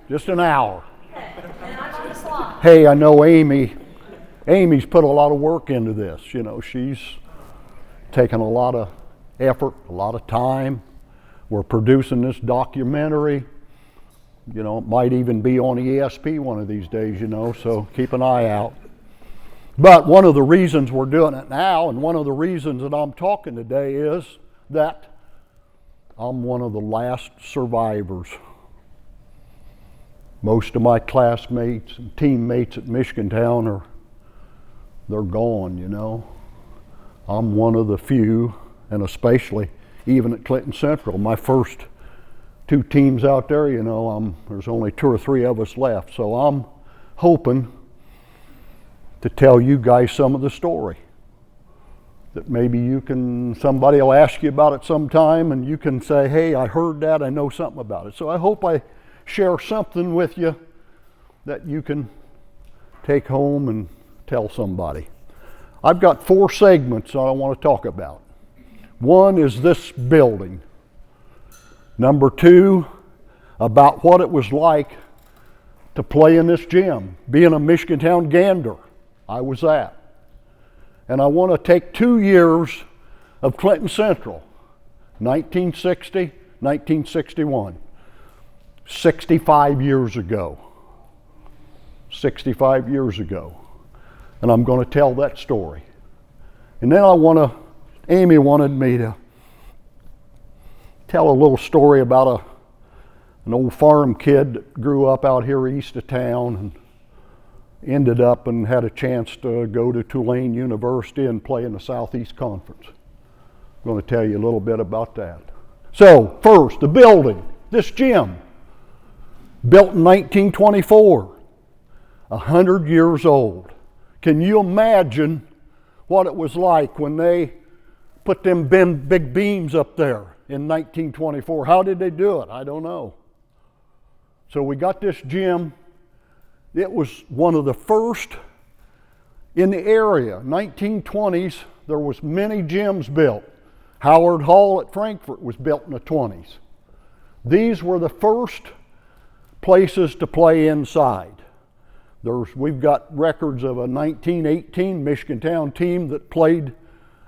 Just an hour. And I'm on the slot. Hey, I know Amy's put a lot of work into this. You know, she's taken a lot of effort, a lot of time. We're producing this documentary. You know, it might even be on ESP one of these days, you know, so keep an eye out. But one of the reasons we're doing it now, and one of the reasons that I'm talking today, is that I'm one of the last survivors. Most of my classmates and teammates at Michigantown they're gone, you know. I'm one of the few, and especially even at Clinton Central, my first two teams out there, you know, there's only 2 or 3 of us left. So I'm hoping to tell you guys some of the story. That maybe somebody will ask you about it sometime and you can say, hey, I heard that, I know something about it. So I hope I share something with you that you can take home and tell somebody. I've got 4 segments I want to talk about. One is this building. Number 2, about what it was like to play in this gym, being a Michigantown Gander. I was that. And I want to take 2 years of Clinton Central, 1960, 1961, 65 years ago. 65 years ago. And I'm going to tell that story. And then Amy wanted me to tell a little story about an old farm kid that grew up out here east of town and ended up and had a chance to go to Tulane University and play in the Southeast Conference. I'm going to tell you a little bit about that. So first, the building, this gym, built in 1924, 100 years old. Can you imagine what it was like when they put them big beams up there in 1924? How did they do it? I don't know. So we got this gym. It was one of the first in the area. 1920s, there was many gyms built. Howard Hall at Frankfort was built in the 20s. These were the first places to play inside. We've got records of a 1918 Michigantown team that played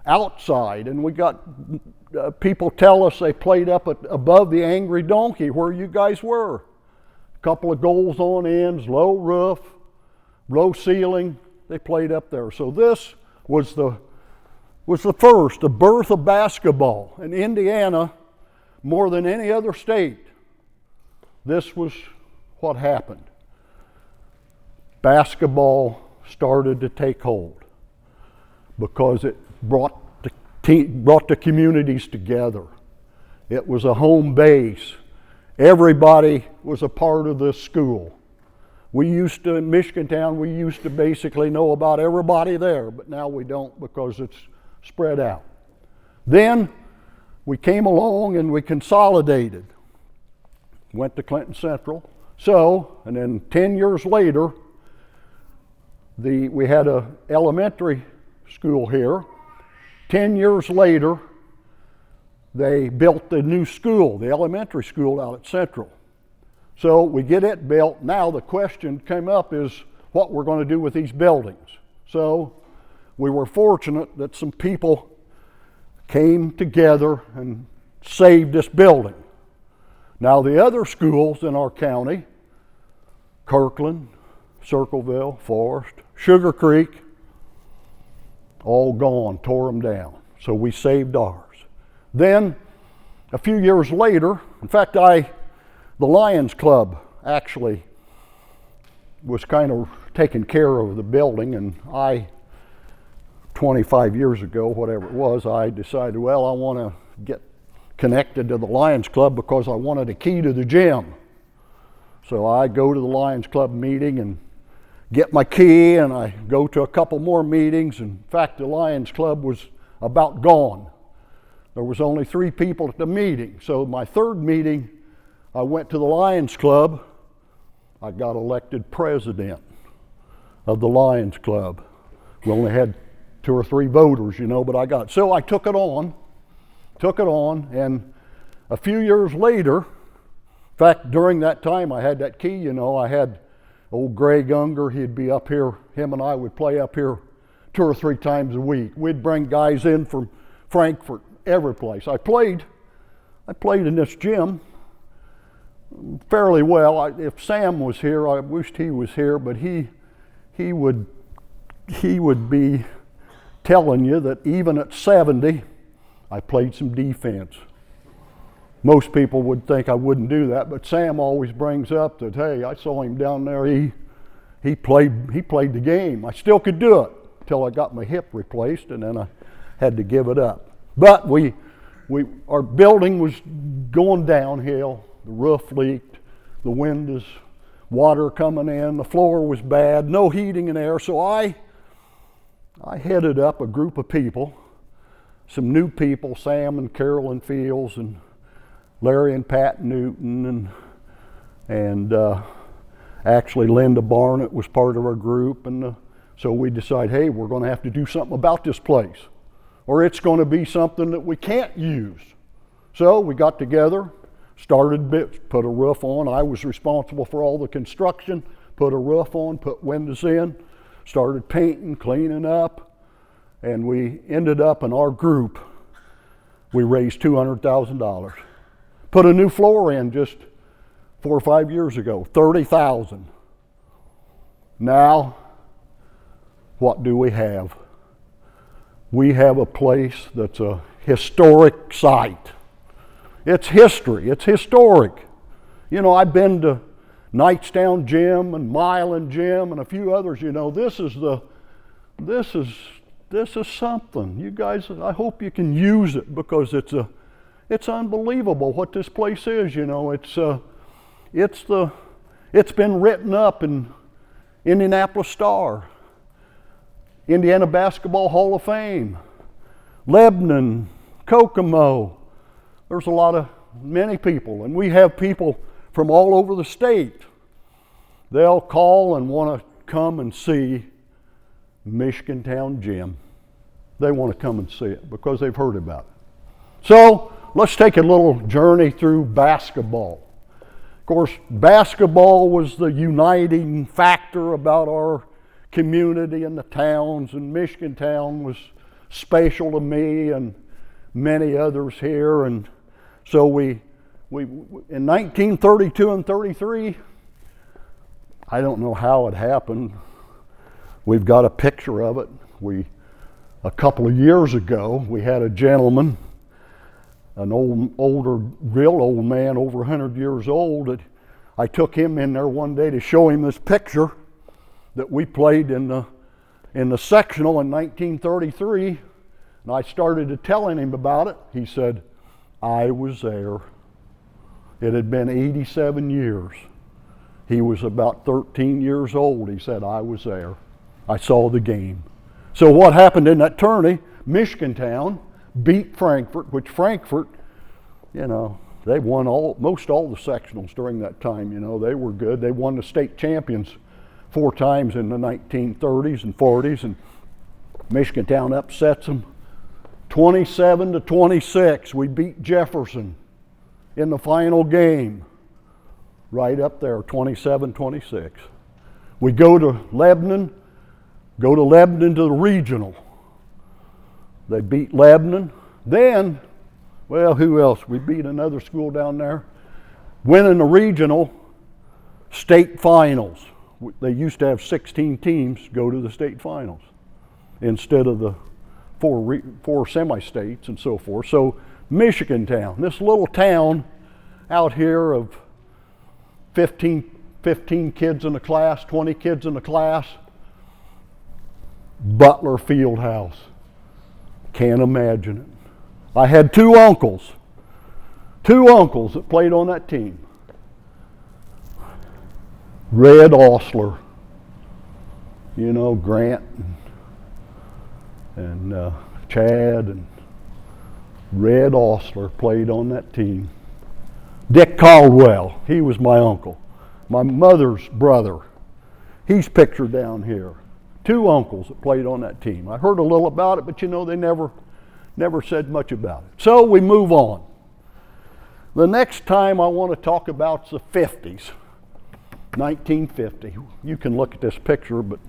outside, and we got people tell us they played up above the Angry Donkey where you guys were. A couple of goals on ends, low roof, low ceiling. They played up there. So this was the first, the birth of basketball in Indiana more than any other state. This was what happened. Basketball started to take hold because it brought the communities together. It was a home base. Everybody was a part of this school. In Michigantown, we used to basically know about everybody there, but now we don't because it's spread out. Then we came along and we consolidated. Went to Clinton Central. And then 10 years later, we had an elementary school here. 10 years later, they built the new school, the elementary school out at Central. So we get it built. Now the question came up is what we're going to do with these buildings. So we were fortunate that some people came together and saved this building. Now the other schools in our county, Kirkland, Circleville, Forest, Sugar Creek, all gone, tore them down. So we saved ours. Then, a few years later, in fact, the Lions Club actually was kind of taking care of the building, and 25 years ago, whatever it was, I decided, well, I want to get connected to the Lions Club because I wanted a key to the gym. So I go to the Lions Club meeting and get my key, and I go to a couple more meetings. In fact, the Lions Club was about gone. There was only 3 people at the meeting. So my third meeting, I went to the Lions Club. I got elected president of the Lions Club. We only had 2 or 3 voters, you know, but I got it. So I took it on, and a few years later, In fact, during that time, I had that key, you know. I had old Greg Unger. He'd be up here. Him and I would play up here 2 or 3 times a week. We'd bring guys in from Frankfurt, every place. I played in this gym fairly well. If Sam was here, I wished he was here, but he would be telling you that even at 70, I played some defense. Most people would think I wouldn't do that, but Sam always brings up that, hey, I saw him down there. He played the game. I still could do it until I got my hip replaced, and then I had to give it up. But our building was going downhill. The roof leaked, the windows, water coming in, the floor was bad, no heating and air. So I headed up a group of people, some new people, Sam and Carolyn Fields and Larry and Pat Newton, and actually Linda Barnett was part of our group. And so we decided, hey, we're going to have to do something about this place, or it's going to be something that we can't use. So we got together, started put a roof on. I was responsible for all the construction, put a roof on, put windows in, started painting, cleaning up, and we ended up in our group, we raised $200,000. Put a new floor in just 4 or 5 years ago, $30,000. Now, what do we have? We have a place that's a historic site. It's history, it's historic. You know, I've been to Knightstown Gym and Milan Gym and a few others. You know, this is something. You guys, I hope you can use it, because it's unbelievable what this place is. You know, it's been written up in Indianapolis Star, Indiana Basketball Hall of Fame, Lebanon, Kokomo. There's many people, and we have people from all over the state. They'll call and want to come and see Michigantown Gym. They want to come and see it because they've heard about it. So let's take a little journey through basketball. Of course, basketball was the uniting factor about our community and the towns, and Michigantown was special to me and many others here. And so we in 1932 and 33, I don't know how it happened. We've got a picture of it. A couple of years ago, we had a gentleman, an real old man, over 100 years old. I took him in there one day to show him this picture that we played in the sectional in 1933. And I started telling him about it. He said, I was there. It had been 87 years. He was about 13 years old. He said, I was there. I saw the game. So what happened in that tourney, Michigantown beat Frankfurt, which Frankfurt, you know, they won most all the sectionals during that time. You know, they were good. They won the state champions 4 times in the 1930s and 40s, and Michigantown upsets them 27-26. We beat Jefferson in the final game, right up there, 27-26. We go to Lebanon to the regional. They beat Lebanon. Then, well, who else? We beat another school down there. Winning the regional, state finals. They used to have 16 teams go to the state finals instead of the four semi-states and so forth. So Michigantown, this little town out here of 15 kids in the class, 20 kids in the class, Butler Fieldhouse. Can't imagine it. I had two uncles that played on that team. Red Osler, you know, Grant and Chad and Red Osler played on that team. Dick Caldwell, he was my uncle. My mother's brother, he's pictured down here. 2 uncles that played on that team. I heard a little about it, but you know, they never said much about it. So we move on. The next time I want to talk about the 50s, 1950. You can look at this picture, but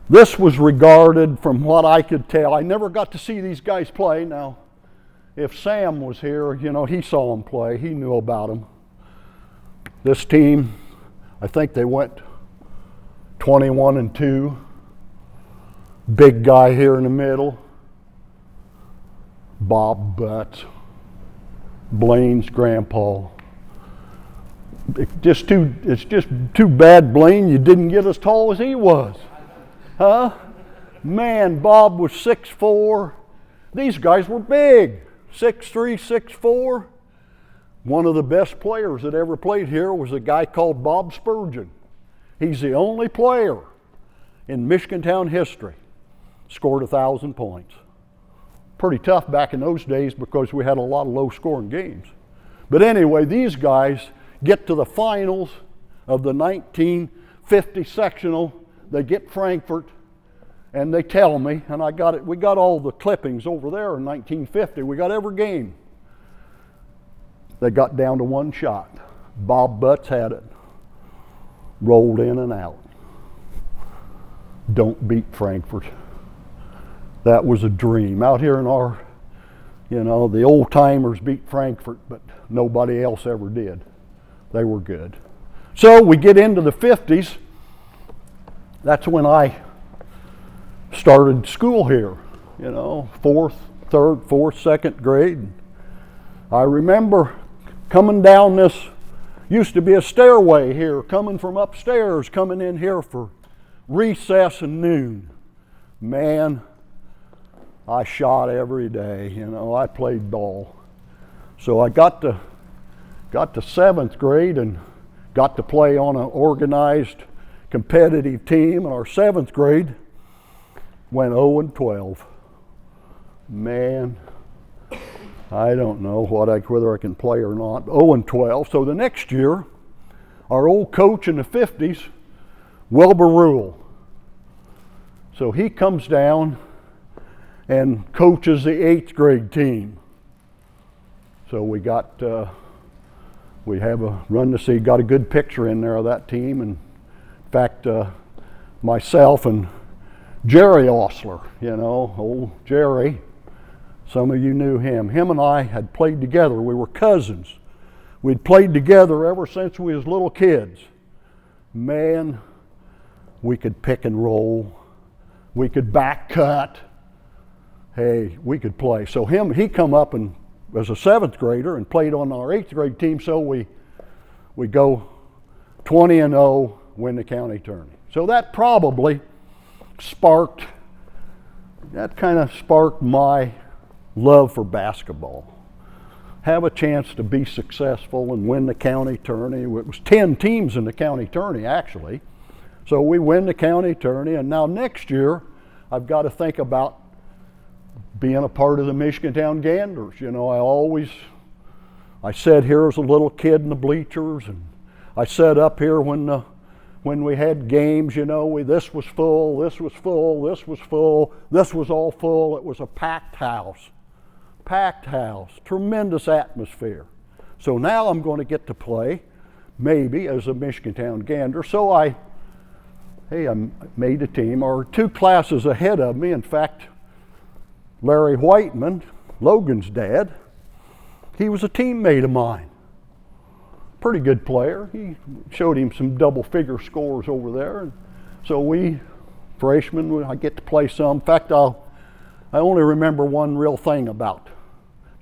this was regarded, from what I could tell, I never got to see these guys play. Now, if Sam was here, you know, he saw them play. He knew about them. This team, I think they went 21-2. Big guy here in the middle, Bob Butts, Blaine's grandpa. It's just too bad, Blaine, you didn't get as tall as he was. Huh? Man, Bob was 6'4". These guys were big, 6'3", 6'4". One of the best players that ever played here was a guy called Bob Spurgeon. He's the only player in Michigantown history scored 1,000 points. Pretty tough back in those days because we had a lot of low-scoring games. But anyway, these guys get to the finals of the 1950 sectional. They get Frankfort, and they tell me, and I got it. We got all the clippings over there in 1950. We got every game. They got down to one shot. Bob Butts had it. Rolled in and out. Don't beat Frankfort. That was a dream. Out here in our, you know, the old timers beat Frankfort, but nobody else ever did. They were good. So we get into the 50s. That's when I started school here, you know, fourth, second grade. I remember coming down this, used to be a stairway here, coming from upstairs, coming in here for recess and noon. Man, I shot every day, you know, I played ball. So I got to 7th grade and got to play on an organized competitive team, and our 7th grade went 0-12. Man, I don't know whether I can play or not. 0-12. So the next year, our old coach in the 50s, Wilbur Rule. So he comes down and coaches the 8th grade team. So we have a run to see, got a good picture in there of that team. And in fact, myself and Jerry Osler, you know, old Jerry, some of you knew him. Him and I had played together. We were cousins. We'd played together ever since we was little kids. Man, we could pick and roll. We could back cut. Hey, we could play. So he come up and was a 7th grader and played on our 8th grade team, so we go 20-0, win the county tourney. So that probably kind of sparked my love for basketball. Have a chance to be successful and win the county tourney. It was 10 teams in the county tourney, actually. So we win the county tourney, and now next year I've got to think about being a part of the Michigantown Ganders. You know, I sat here as a little kid in the bleachers, and I sat up here when we had games, you know, this was full, this was full, this was full, this was all full. It was a packed house, tremendous atmosphere. So now I'm going to get to play, maybe, as a Michigantown Gander. So I made a team, or 2 classes ahead of me. In fact, Larry Whiteman, Logan's dad, he was a teammate of mine. Pretty good player. He showed him some double-figure scores over there. And so we, freshmen, I get to play some. In fact, I only remember one real thing about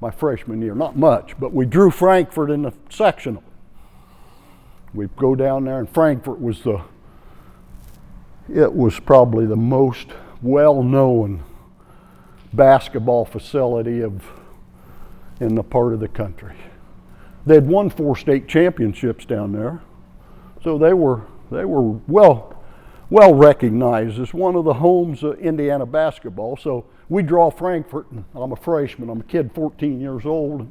my freshman year. Not much, but we drew Frankfort in the sectional. We go down there, and Frankfort was probably the most well-known basketball facility in the part of the country. They'd won 4 state championships down there, so they were well recognized as one of the homes of Indiana basketball. So we draw Frankfort, and I'm a freshman. I'm a kid 14 years old.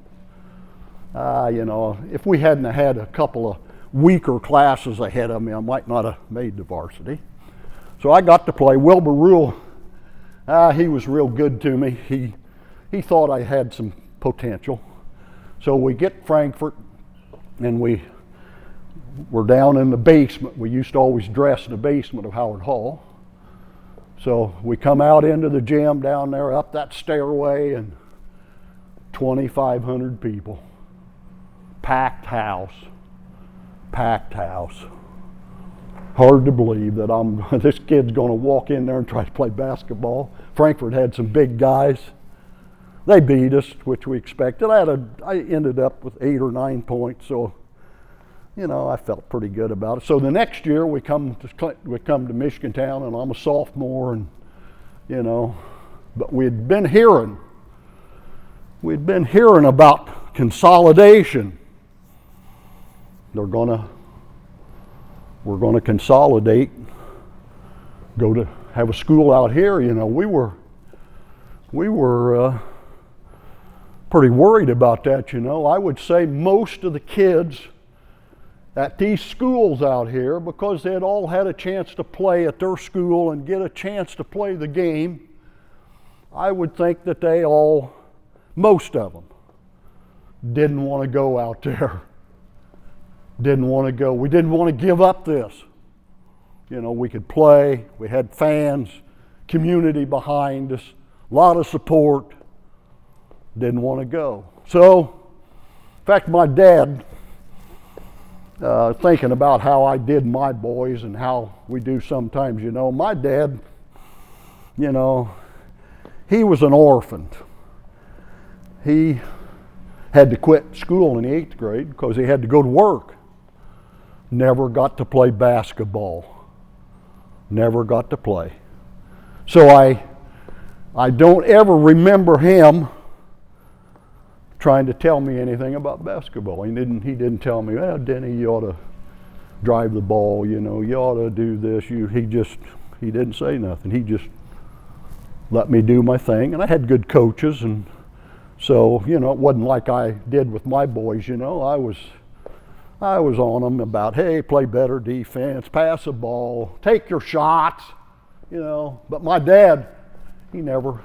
You know, if we hadn't had a couple of weaker classes ahead of me, I might not have made the varsity. So I got to play. Wilbur Rule, he was real good to me. He thought I had some potential. So we get Frankfort, and we're down in the basement. We used to always dress in the basement of Howard Hall. So we come out into the gym down there, up that stairway, and 2,500 people. Packed house. Packed house. Hard to believe that this kid's going to walk in there and try to play basketball. Frankfort had some big guys. They beat us, which we expected. I ended up with 8 or 9 points, so I felt pretty good about it. So the next year we come to Michigantown, and I'm a sophomore, and but we'd been hearing about consolidation. We're gonna consolidate, go to have a school out here. We were pretty worried about that. I would say most of the kids at these schools out here, because they'd all had a chance to play at their school and get a chance to play the game, I would think that most of them, didn't want to go out there. Didn't want to go. We didn't want to give up this. We could play. We had fans, community behind us, a lot of support. Didn't want to go. So, in fact, my dad, thinking about how I did my boys and how we do sometimes, my dad, he was an orphan. He had to quit school in the 8th grade because he had to go to work. Never got to play basketball. Never got to play. So I don't ever remember him trying to tell me anything about basketball. He didn't tell me, well, Denny, you ought to drive the ball, you ought to do this. He didn't say nothing. He just let me do my thing. And I had good coaches, and so, it wasn't like I did with my boys, I was on them about, hey, play better defense, pass the ball, take your shots, But my dad, he never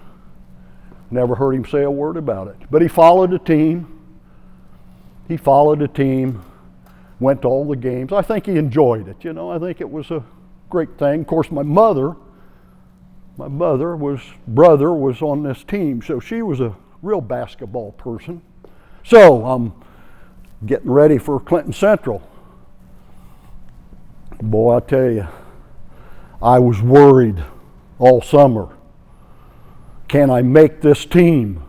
heard him say a word about it. But he followed the team. Went to all the games. I think he enjoyed it, I think it was a great thing. Of course, my brother was on this team, so she was a real basketball person. So I'm getting ready for Clinton Central. Boy, I tell you, I was worried all summer. Can I make this team?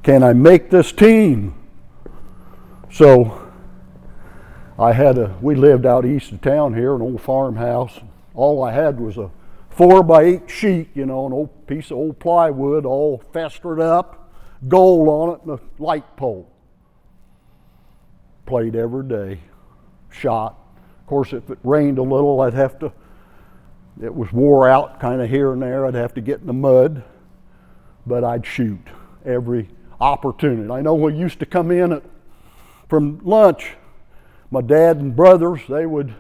Can I make this team? So we lived out east of town here, an old farmhouse. All I had was a 4x8 sheet, an old piece of old plywood, all festered up, gold on it, and a light pole. Played every day, shot. Of course, if it rained a little, it was wore out kind of here and there, I'd have to get in the mud, but I'd shoot every opportunity. I know we used to come in from lunch, my dad and brothers, they would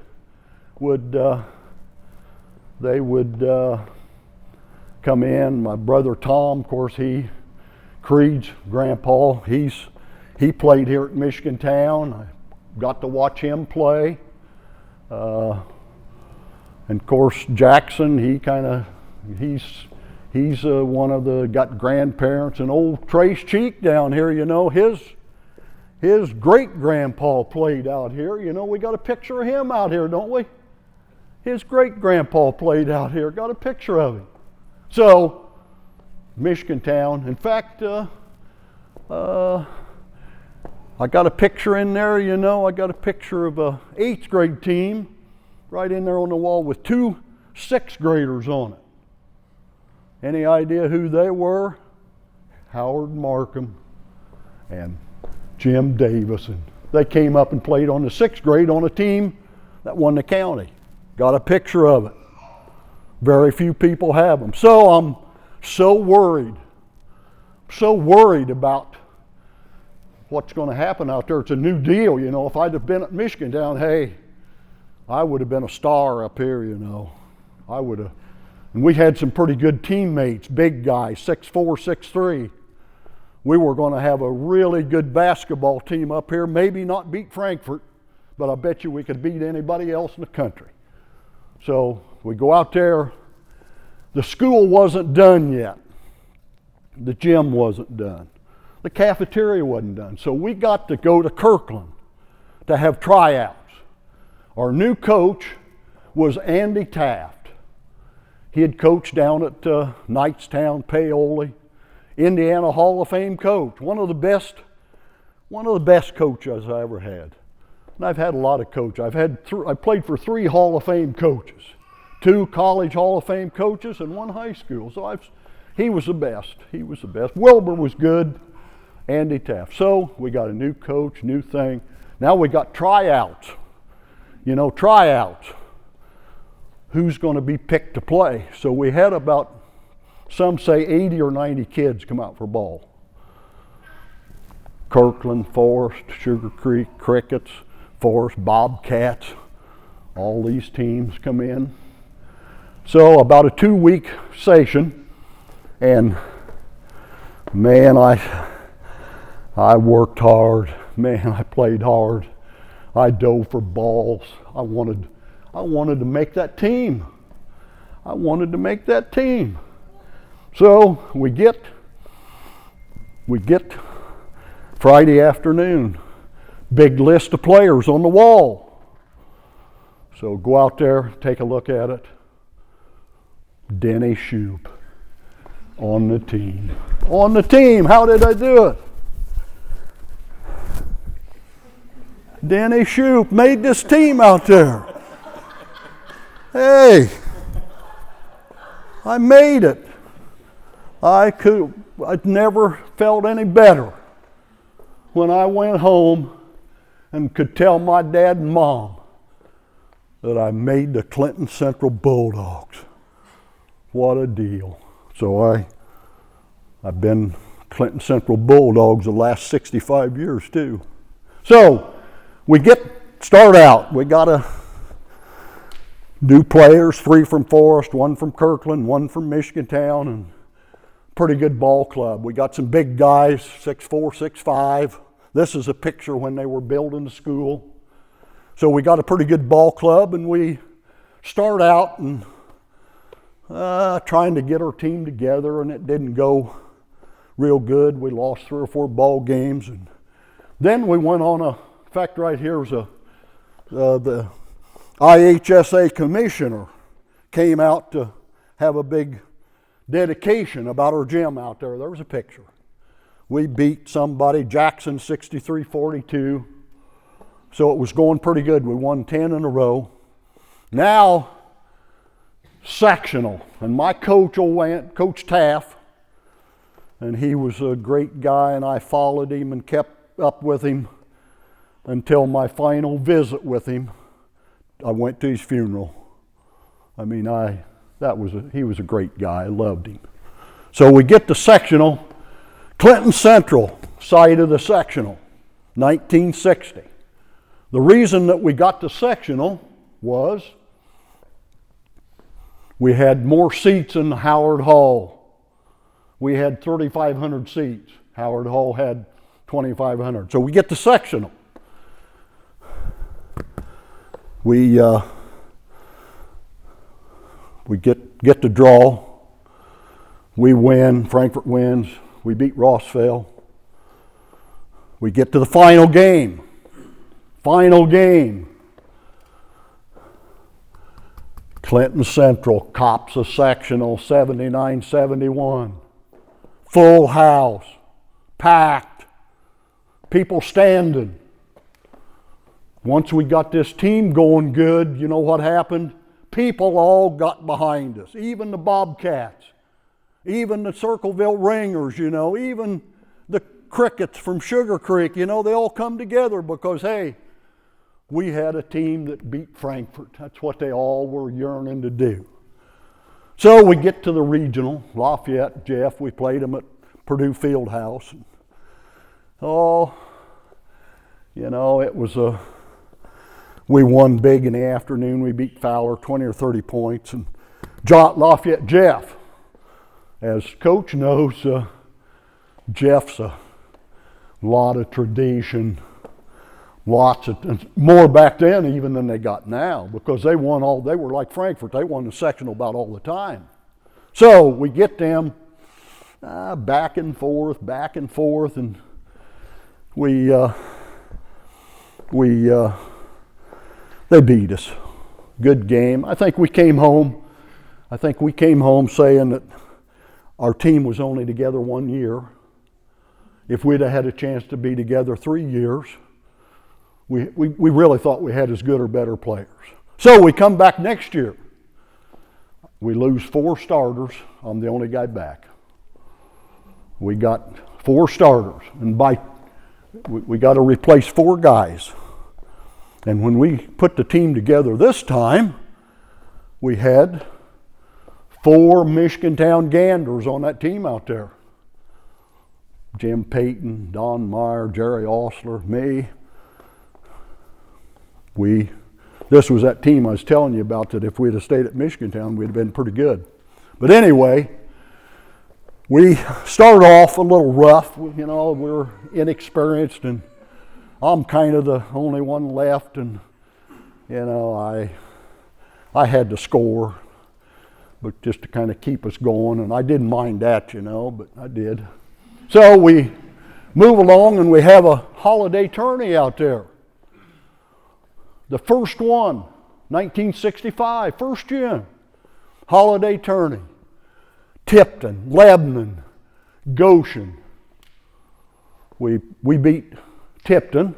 come in. My brother Tom, of course, Creed's grandpa, he played here at Michigantown. I got to watch him play. And of course, Jackson, he's one of got grandparents, and old Trace Cheek down here, his great-grandpa played out here. We got a picture of him out here, don't we? His great-grandpa played out here, got a picture of him. So, Michigantown, in fact, I got a picture in there, I got a picture of a 8th grade team right in there on the wall with 2 6th graders on it. Any idea who they were? Howard Markham and Jim Davison. They came up and played on the 6th grade on a team that won the county. Got a picture of it. Very few people have them. So I'm so worried about what's going to happen out there. It's a new deal, If I'd have been at Michigantown, hey, I would have been a star up here, I would have. And we had some pretty good teammates, big guys, 6'4", 6'3", we were going to have a really good basketball team up here, maybe not beat Frankfort, but I bet you we could beat anybody else in the country. So we go out there. The school wasn't done yet. The gym wasn't done. The cafeteria wasn't done. So we got to go to Kirkland to have tryouts. Our new coach was Andy Taft. He had coached down at Knightstown, Paoli, Indiana Hall of Fame coach, one of the best coaches I ever had. And I've had a lot of coaches. I played for 3 Hall of Fame coaches, 2 college Hall of Fame coaches, and 1 high school. So he was the best. He was the best. Wilbur was good. Andy Taft. So we got a new coach, new thing. Now we got tryouts. Tryouts. Who's going to be picked to play? So we had about, some say 80 or 90 kids come out for ball. Kirkland, Forest, Sugar Creek, Crickets, Forest, Bobcats, all these teams come in. So about a 2-week session, and man, I worked hard. Man, I played hard. I dove for balls. I wanted to make that team. So we get Friday afternoon, big list of players on the wall. So go out there, take a look at it. Denny Shoup on the team. On the team, how did I do it? Denny Shoup made this team out there. Hey, I made it. I'd never felt any better when I went home and could tell my dad and mom that I made the Clinton Central Bulldogs. What a deal. So I've been Clinton Central Bulldogs the last 65 years too. So we start out. We got a new players, 3 from Forest, 1 from Kirkland, 1 from Michigan Town, and pretty good ball club. We got some big guys, 6'4", 6'5". This is a picture when they were building the school. So we got a pretty good ball club, and we start out and trying to get our team together, and it didn't go real good. We lost 3 or 4 ball games, and then we went on in fact, right here is the IHSA commissioner came out to have a big dedication about our gym out there. There was a picture. We beat somebody, Jackson 63-42. So it was going pretty good. We won 10 in a row. Now, sectional. And my coach went, Coach Taft, and he was a great guy, and I followed him and kept up with him until my final visit with him. I went to his funeral. I mean, he was a great guy. I loved him. So we get to sectional, Clinton Central, site of the sectional, 1960. The reason that we got to sectional was we had more seats in Howard Hall. We had 3,500 seats. Howard Hall had 2,500. So we get to sectional. We get the draw. We win. Frankfort wins. We beat Rossville. We get to the final game. Clinton Central cops a sectional 79-71. Full house. Packed. People standing. Once we got this team going good, you know what happened? People all got behind us, even the Bobcats, even the Circleville Ringers, even the Crickets from Sugar Creek, they all come together because, hey, we had a team that beat Frankfort. That's what they all were yearning to do. So we get to the regional, Lafayette, Jeff, we played them at Purdue Fieldhouse. It was we won big in the afternoon. We beat Fowler 20 or 30 points. And Lafayette Jeff, as coach knows, Jeff's a lot of tradition, lots of, more back then even than they got now, because they were like Frankfurt, they won the sectional about all the time. So we get them back and forth, and they beat us. Good game. I think we came home saying that our team was only together 1 year. If we'd have had a chance to be together 3 years, we really thought we had as good or better players. So we come back next year. We lose 4 starters. I'm the only guy back. We got 4 starters, and we got to replace 4 guys. And when we put the team together this time, we had 4 Michigantown Ganders on that team out there. Jim Payton, Don Meyer, Jerry Osler, me. This was that team I was telling you about, that if we'd have stayed at Michigantown, we'd have been pretty good. But anyway, we started off a little rough. We were inexperienced, and I'm kind of the only one left, and I had to score, but just to kind of keep us going, and I didn't mind that, but I did. So we move along, and we have a holiday tourney out there. The first one, 1965, first year, holiday tourney. Tipton, Lebanon, Goshen. We beat Tipton.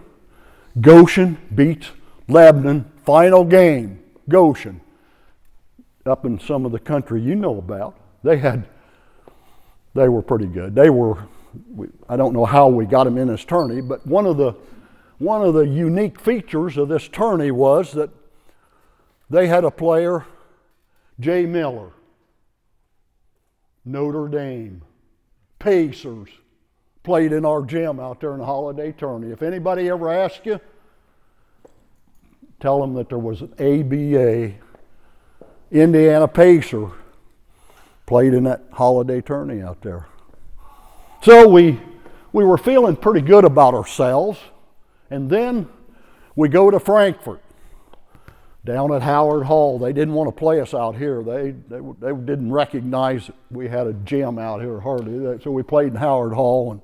Goshen beats Lebanon. Final game, Goshen. Up in some of the country you know about, they were pretty good. I don't know how we got them in this tourney, but one of the unique features of this tourney was that they had a player, Jay Miller, Notre Dame, Pacers, played in our gym out there in the holiday tourney. If anybody ever asks you, tell them that there was an ABA, Indiana Pacer, played in that holiday tourney out there. So we were feeling pretty good about ourselves, and then we go to Frankfurt, down at Howard Hall. They didn't want to play us out here. They didn't recognize we had a gym out here hardly. So we played in Howard Hall, and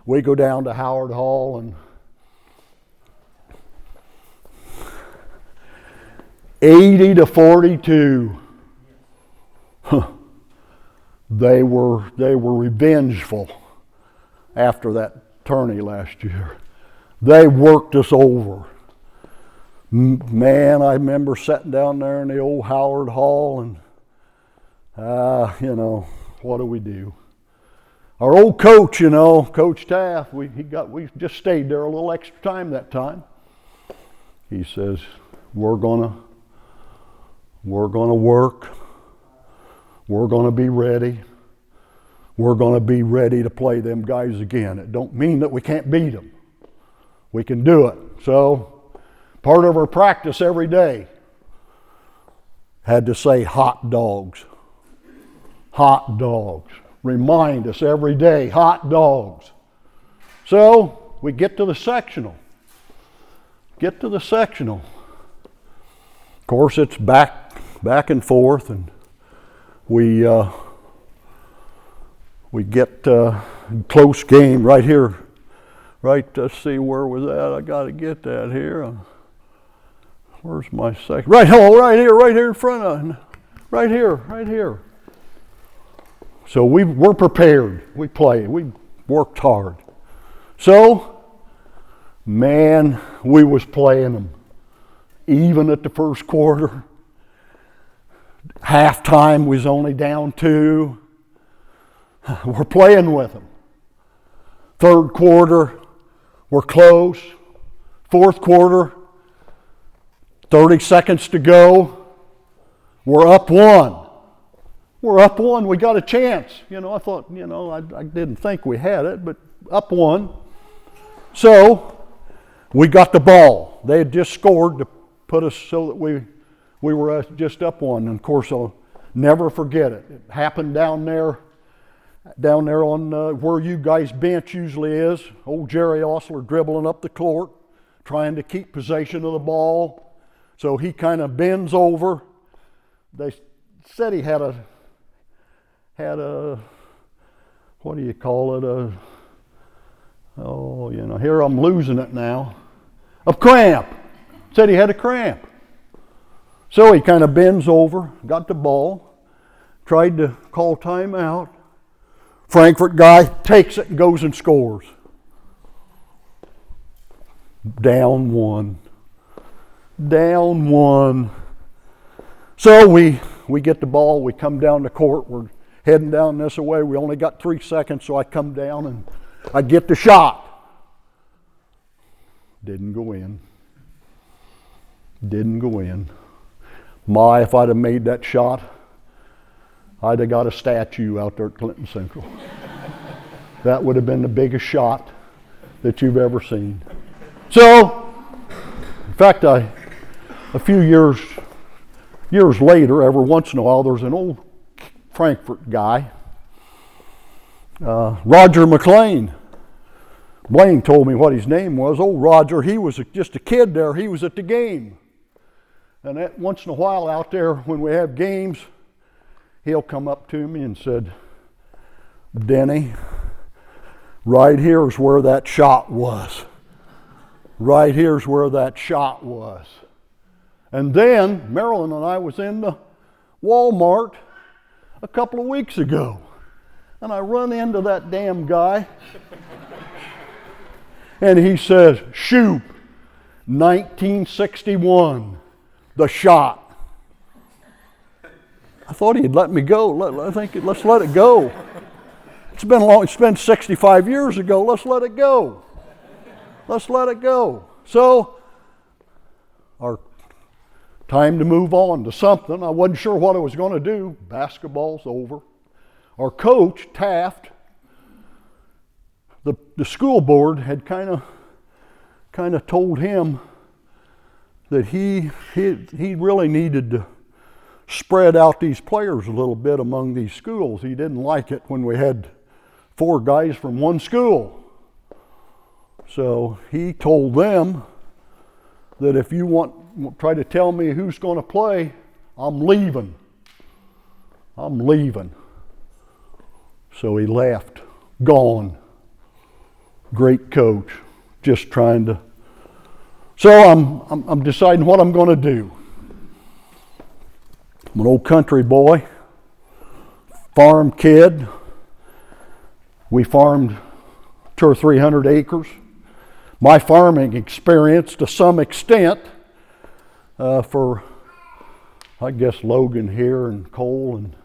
we go down to Howard Hall, and 80-42. They were revengeful after that tourney last year. They worked us over. Man, I remember sitting down there in the old Howard Hall, and what do we do? Our old coach, Coach Taft, we just stayed there a little extra time that time. He says, we're gonna work. We're gonna be ready. We're gonna be ready to play them guys again. It don't mean that we can't beat them. We can do it. So part of our practice every day had to say hot dogs. Hot dogs. Remind us every day, hot dogs. So we get to the sectional. Of course, it's back and forth, and we get close game right here. Right, let's see, where was that? I got to get that here. Where's my second? Right here in front of, right here. So we're prepared. We played. We worked hard. So, man, we was playing them. Even at the first quarter. Halftime was only down 2. We're playing with them. Third quarter, we're close. Fourth quarter, 30 seconds to go. We're up 1. We got a chance. I thought, I didn't think we had it, but up 1. So we got the ball. They had just scored to put us so that we were just up 1. And of course, I'll never forget it. It happened down there down there on where you guys' bench usually is. Old Jerry Ostler dribbling up the court, trying to keep possession of the ball. So he kind of bends over. They said he had a what do you call it? Here I'm losing it now. A cramp. Said he had a cramp. So he kind of bends over, got the ball, tried to call timeout. Frankfurt guy takes it and goes and scores. Down one. Down one. So we get the ball, we come down the court, we're heading down this way. We only got 3 seconds, so I come down and I get the shot. Didn't go in. Didn't go in. If I'd have made that shot, I'd have got a statue out there at Clinton Central. That would have been the biggest shot that you've ever seen. So, in fact, a few years later, every once in a while, there's an old Frankfurt guy, Roger McLean. Blaine told me what his name was. Old Roger, he was just a kid there. He was at the game. And once in a while out there, when we have games, he'll come up to me and said, Denny, right here's where that shot was. Right here's where that shot was. And then Marilyn and I was in the Walmart a couple of weeks ago. And I run into that damn guy. And he says, Shoup, 1961, the shot. I thought he'd let me go. Let's let it go. It's been long. It's been 65 years ago. Let's let it go. Let's let it go. So, our time to move on to something. I wasn't sure what I was going to do. Basketball's over. Our coach, Taft, the school board had kind of told him that he really needed to spread out these players a little bit among these schools. He didn't like it when we had 4 guys from one school. So he told them that if you try to tell me who's going to play, I'm leaving. I'm leaving. So he left, gone. Great coach, just trying to. So I'm deciding what I'm going to do. I'm an old country boy, farm kid. We farmed 200 or 300 acres. My farming experience, to some extent, for I guess Logan here and Cole and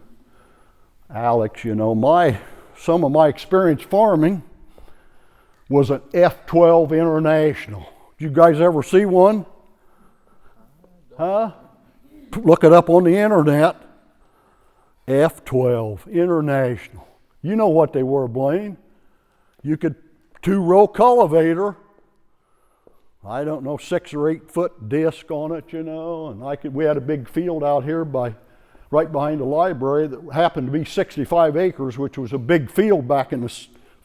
Alex, some of my experience farming was an F-12 International. Did you guys ever see one? Huh? Look it up on the internet. F-12 International. You know what they were, Blaine. You could 2-row cultivator. I don't know, 6 or 8 foot disc on it, and we had a big field out here right behind the library that happened to be 65 acres, which was a big field back in the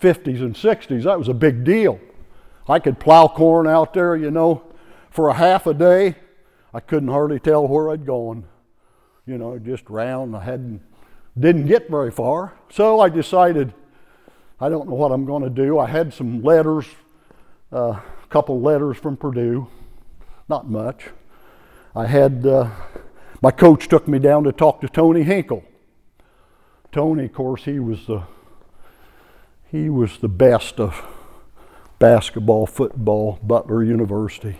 50s and 60s. That was a big deal. I could plow corn out there, for a half a day. I couldn't hardly tell where I'd gone. Just round. Didn't get very far. So I decided, I don't know what I'm going to do. I had some letters, a couple letters from Purdue, not much. I had, my coach took me down to talk to Tony Hinkle. Tony, of course, he was the best of basketball, football, Butler University.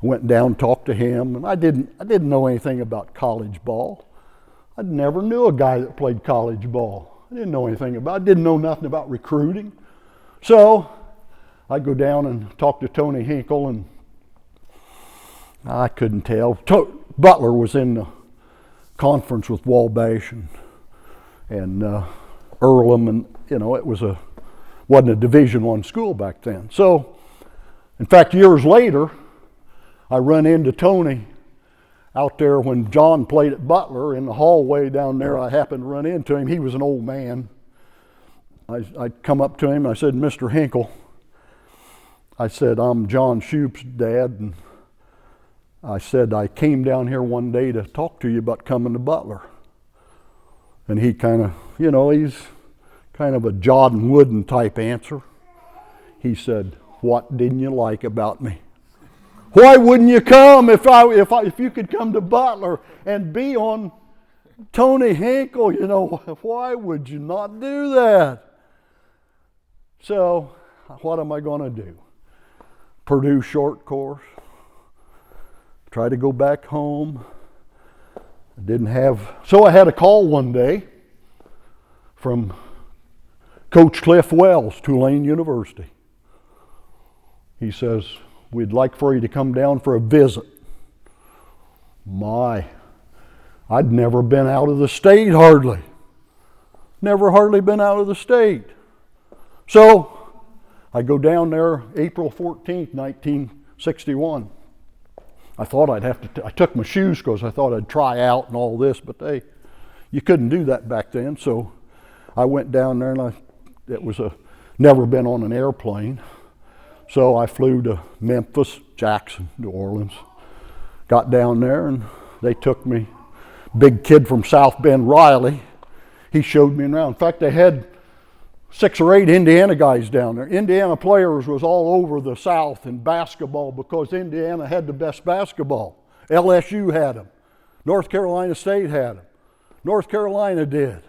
I went down and talked to him, and I didn't know anything about college ball. I never knew a guy that played college ball. I didn't know anything about it. I didn't know nothing about recruiting. So I go down and talk to Tony Hinkle, and I couldn't tell. Butler was in the conference with Wabash and Earlham, and it wasn't a Division I school back then. So, in fact, years later, I run into Tony out there when John played at Butler in the hallway down there. I happened to run into him. He was an old man, I come up to him and I said, Mr. Hinkle, I said, I'm John Shoup's dad, and I said, I came down here one day to talk to you about coming to Butler. And he kind of, he's kind of a Jod and Wooden type answer. He said, what didn't you like about me? Why wouldn't you come if you could come to Butler and be on Tony Hinkle? Why would you not do that? So, what am I going to do? Purdue short course. Try to go back home. So I had a call one day from Coach Cliff Wells, Tulane University. He says, we'd like for you to come down for a visit. I'd never been out of the state hardly. Never hardly been out of the state. So I go down there April 14th, 1961. I thought I took my shoes because I thought I'd try out and all this, but you couldn't do that back then. So I went down there and it was never been on an airplane. So I flew to Memphis, Jackson, New Orleans. Got down there and they took me. Big kid from South Bend, Riley, he showed me around. In fact, they had 6 or 8 Indiana guys down there. Indiana players was all over the South in basketball because Indiana had the best basketball. LSU had them. North Carolina State had them. North Carolina did.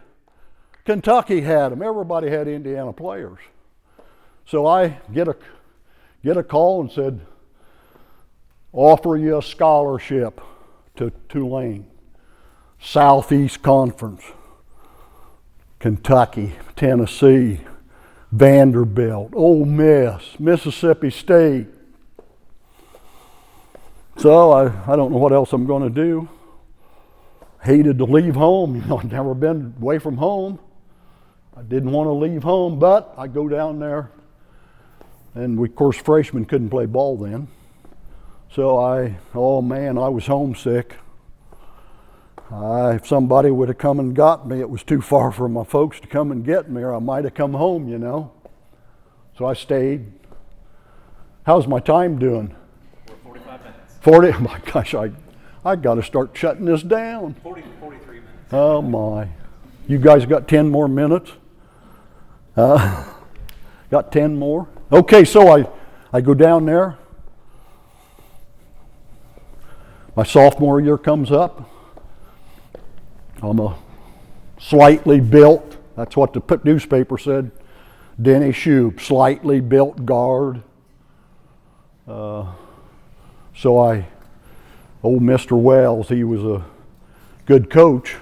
Kentucky had them. Everybody had Indiana players. So I get a call and said, offer you a scholarship to Tulane. Southeast Conference. Kentucky, Tennessee, Vanderbilt, Ole Miss, Mississippi State. So I don't know what else I'm going to do. Hated to leave home. I'd never been away from home. I didn't want to leave home, but I go down there. And of course, freshmen couldn't play ball then. So I was homesick. If somebody would have come and got me, it was too far for my folks to come and get me, or I might have come home, So I stayed. How's my time doing? We're 45 minutes. 40? Oh my gosh, I got to start shutting this down. 43 minutes. Oh my. You guys got 10 more minutes? Got 10 more? Okay, so I go down there. My sophomore year comes up. I'm a slightly built, that's what the newspaper said, Denny Shoup, slightly built guard. Old Mr. Wells, he was a good coach.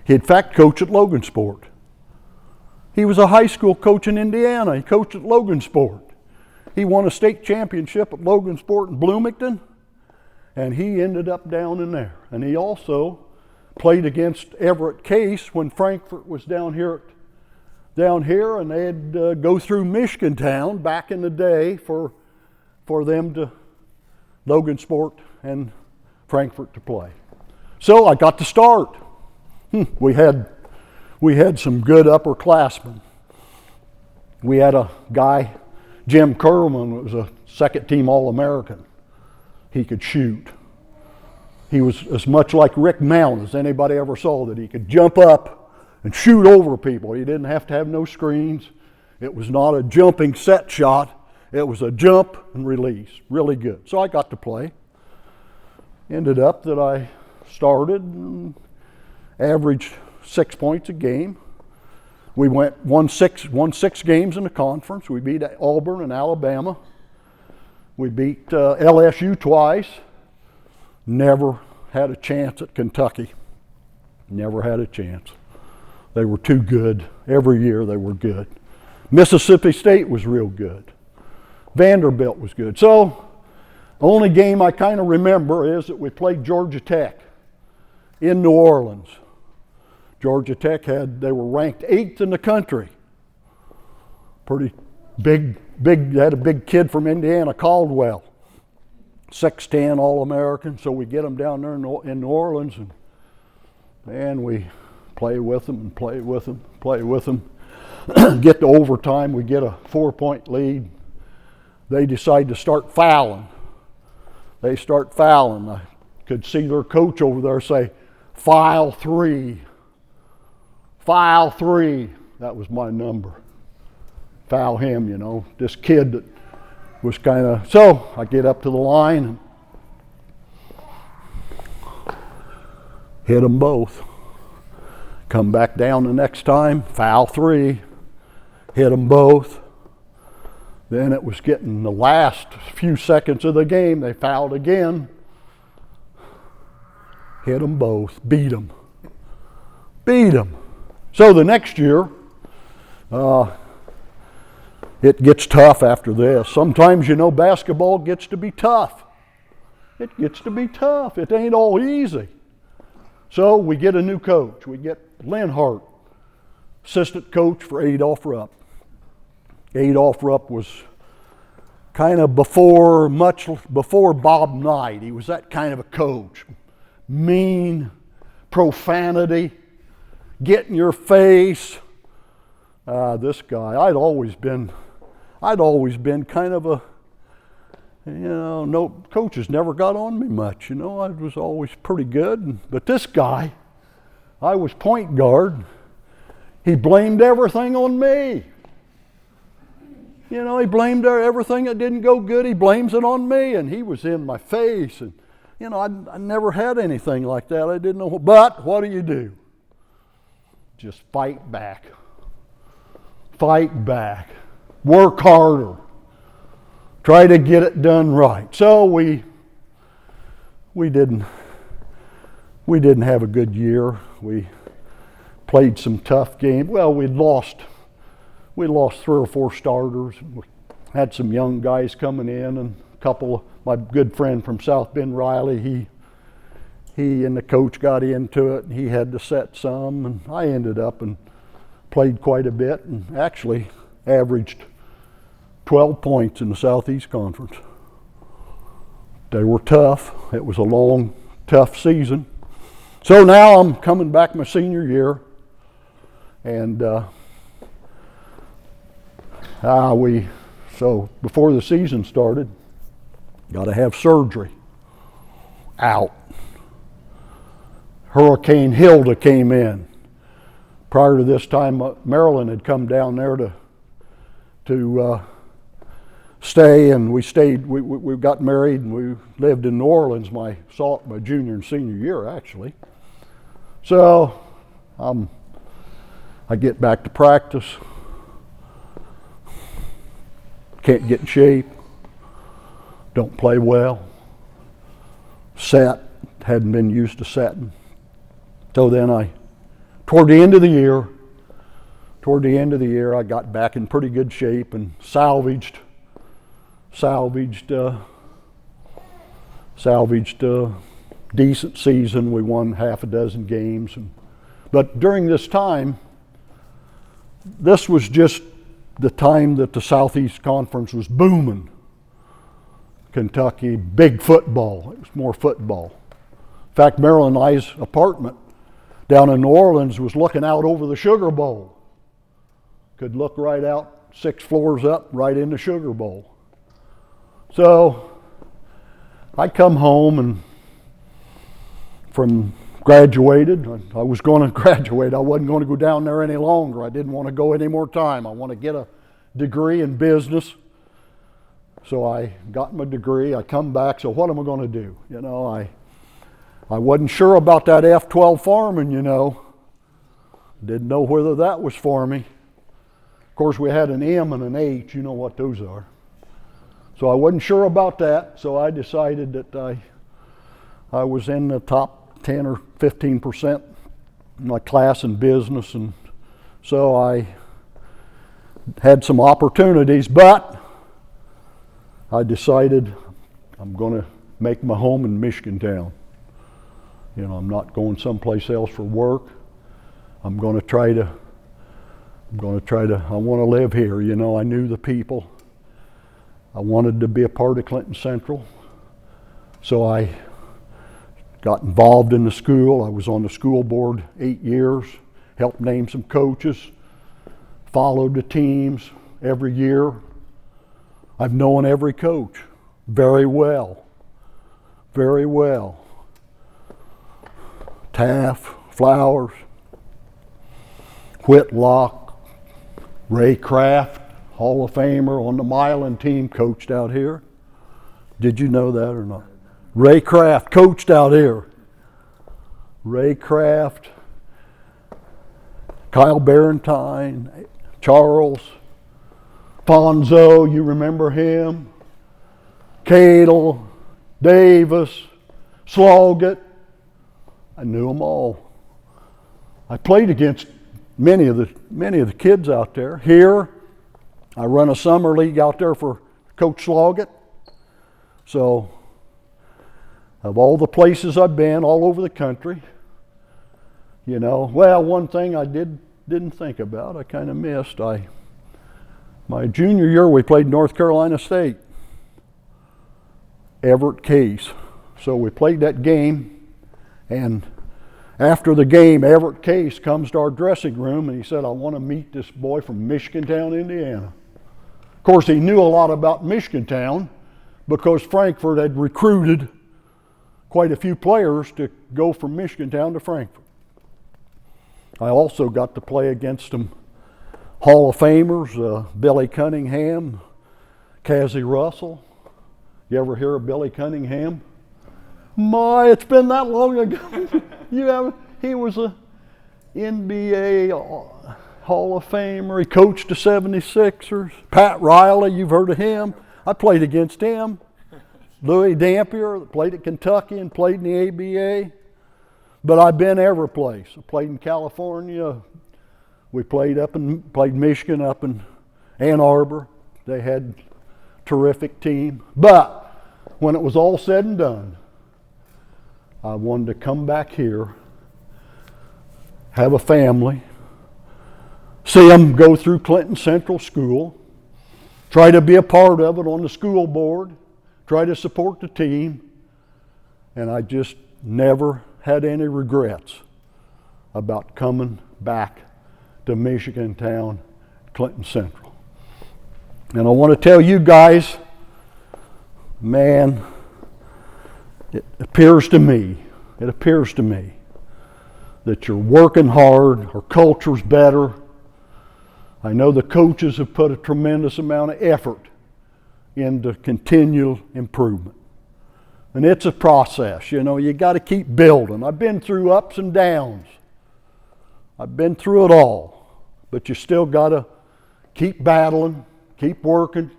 He in fact coached at Logansport. He was a high school coach in Indiana. He coached at Logansport. He won a state championship at Logansport in Bloomington, and he ended up down in there. And he also played against Everett Case when Frankfort was down here, and they'd go through Michigantown back in the day for them to Logansport and Frankfort to play. So I got to start. We had some good upperclassmen. We had a guy, Jim Kerman, was a second-team All-American. He could shoot. He was as much like Rick Mount as anybody ever saw, that he could jump up and shoot over people. He didn't have to have no screens. It was not a jumping set shot. It was a jump and release. Really good. So I got to play. Ended up that I started and averaged 6 points a game. We won six games in the conference. We beat Auburn and Alabama. We beat LSU twice. Never had a chance at Kentucky. Never had a chance. They were too good. Every year they were good. Mississippi State was real good. Vanderbilt was good. So the only game I kind of remember is that we played Georgia Tech in New Orleans. Georgia Tech they were ranked 8th in the country. Pretty big, they had a big kid from Indiana, Caldwell. 6'10", All-American, so we get them down there in New Orleans, and we play with them and play with them, play with them. Get to overtime, we get a 4-point lead. They decide to start fouling. They start fouling. I could see their coach over there say, "Foul 3. Foul 3." That was my number. Foul him, you know. This kid that was kind of, so I get up to the line and hit them both. Come back down the next time, foul 3, hit them both. Then it was getting the last few seconds of the game, they fouled again. Hit them both, beat them. Beat them. So the next year, it gets tough after this. Sometimes, you know, basketball gets to be tough. It gets to be tough. It ain't all easy. So we get a new coach. We get Lynn Hart, assistant coach for Adolph Rupp. Adolph Rupp was kind of much before Bob Knight. He was that kind of a coach. Mean, profanity, get in your face. This guy, I'd always been kind of a, you know, no, coaches never got on me much, you know, I was always pretty good. But this guy, I was point guard, he blamed everything on me. You know, he blamed everything that didn't go good, he blames it on me, and he was in my face. And, you know, I never had anything like that. I didn't know, but what do? Just fight back. Fight back. Work harder. Try to get it done right. So we didn't have a good year. We played some tough games. Well, we lost 3 or 4 starters. We had some young guys coming in, and a couple of my good friend from South Bend, Riley, he and the coach got into it, and he had to set some, and I ended up and played quite a bit and actually averaged 12 points in the Southeast Conference. They were tough. It was a long, tough season. So now I'm coming back my senior year, and so before the season started, got to have surgery. Out. Hurricane Hilda came in. Prior to this time, Marilyn had come down there to stay, and we stayed. We got married, and we lived in New Orleans my junior and senior year, actually. So I get back to practice. Can't get in shape. Don't play well. Sat. Hadn't been used to setting. So then toward the end of the year, I got back in pretty good shape and salvaged decent season. We won half a dozen games. But during this time, this was just the time that the Southeast Conference was booming. Kentucky, big football. It was more football. In fact, Marilyn and I's apartment down in New Orleans was looking out over the Sugar Bowl. Could look right out 6 floors up, right in the Sugar Bowl. So I come home and graduated. I was going to graduate. I wasn't going to go down there any longer. I didn't want to go any more time. I want to get a degree in business. So I got my degree. I come back. So what am I going to do? You know, I wasn't sure about that F-12 farming, you know. Didn't know whether that was for me. Of course, we had an M and an H. You know what those are. So I wasn't sure about that. So I decided that I was in the top 10 or 15% in my class in business. And so I had some opportunities, but I decided I'm going to make my home in Michigan Town. You know, I'm not going someplace else for work. I want to live here. You know, I knew the people. I wanted to be a part of Clinton Central. So I got involved in the school. I was on the school board 8 years, helped name some coaches, followed the teams every year. I've known every coach very well. Very well. Taft, Flowers, Whitlock, Ray Kraft, Hall of Famer on the Milan team, coached out here. Did you know that or not? Ray Kraft coached out here. Ray Kraft, Kyle Barentine, Charles, Fonzo, you remember him? Cadle, Davis, Sloggett. I knew them all. I played against many of the kids out there. Here, I run a summer league out there for Coach Sloggett. So, of all the places I've been all over the country, you know, well, one thing I didn't think about, I kind of missed. My junior year, we played North Carolina State, Everett Case. So we played that game, and after the game, Everett Case comes to our dressing room and he said, I want to meet this boy from Michigantown, Indiana. Of course, he knew a lot about Michigantown because Frankfort had recruited quite a few players to go from Michigantown to Frankfort. I also got to play against some Hall of Famers, Billy Cunningham, Cassie Russell. You ever hear of Billy Cunningham? My, it's been that long ago. You haven't? He was a NBA Hall of Famer. He coached the 76ers. Pat Riley, you've heard of him. I played against him. Louis Dampier, played at Kentucky and played in the ABA. But I've been every place. I played in California. We played Michigan up in Ann Arbor. They had a terrific team. But when it was all said and done, I wanted to come back here, have a family, see them go through Clinton Central School, try to be a part of it on the school board, try to support the team, and I just never had any regrets about coming back to Michigantown, Clinton Central. And I want to tell you guys, man, it appears to me that you're working hard, our culture's better. I know the coaches have put a tremendous amount of effort into continual improvement. And it's a process, you know, you got to keep building. I've been through ups and downs. I've been through it all. But you still got to keep battling, keep working.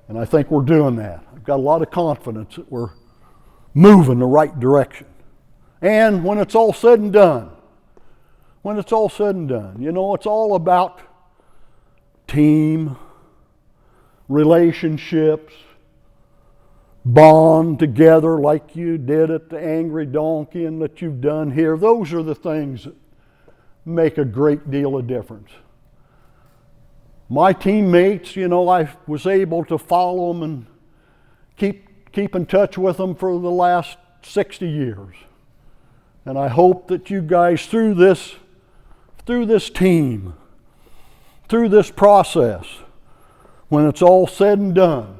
And I think we're doing that. I've got a lot of confidence that we're moving the right direction. And when it's all said and done, you know, it's all about team, relationships, bond together like you did at the Angry Donkey and that you've done here. Those are the things that make a great deal of difference. My teammates, you know, I was able to follow them and keep in touch with them for the last 60 years. And I hope that you guys, through this team, through this process, when it's all said and done,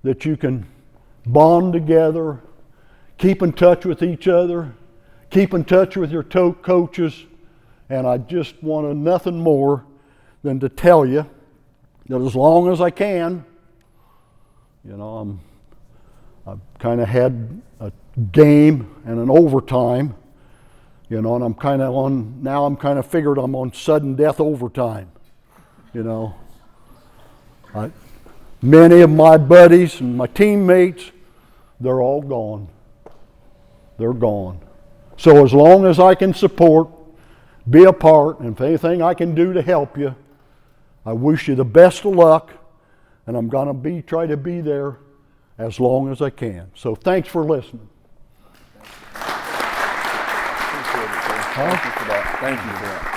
that you can bond together, keep in touch with each other, keep in touch with your coaches, and I just wanted nothing more than to tell you that as long as I can, you know, I've kind of had a game and an overtime, you know, and I'm kind of figured I'm on sudden death overtime, you know. Many of my buddies and my teammates, they're all gone. They're gone. So as long as I can support, be a part, and if anything I can do to help you, I wish you the best of luck, and I'm going to try to be there as long as I can. So thanks for listening. Appreciate it, sir. Thank you for that. Thank you for that.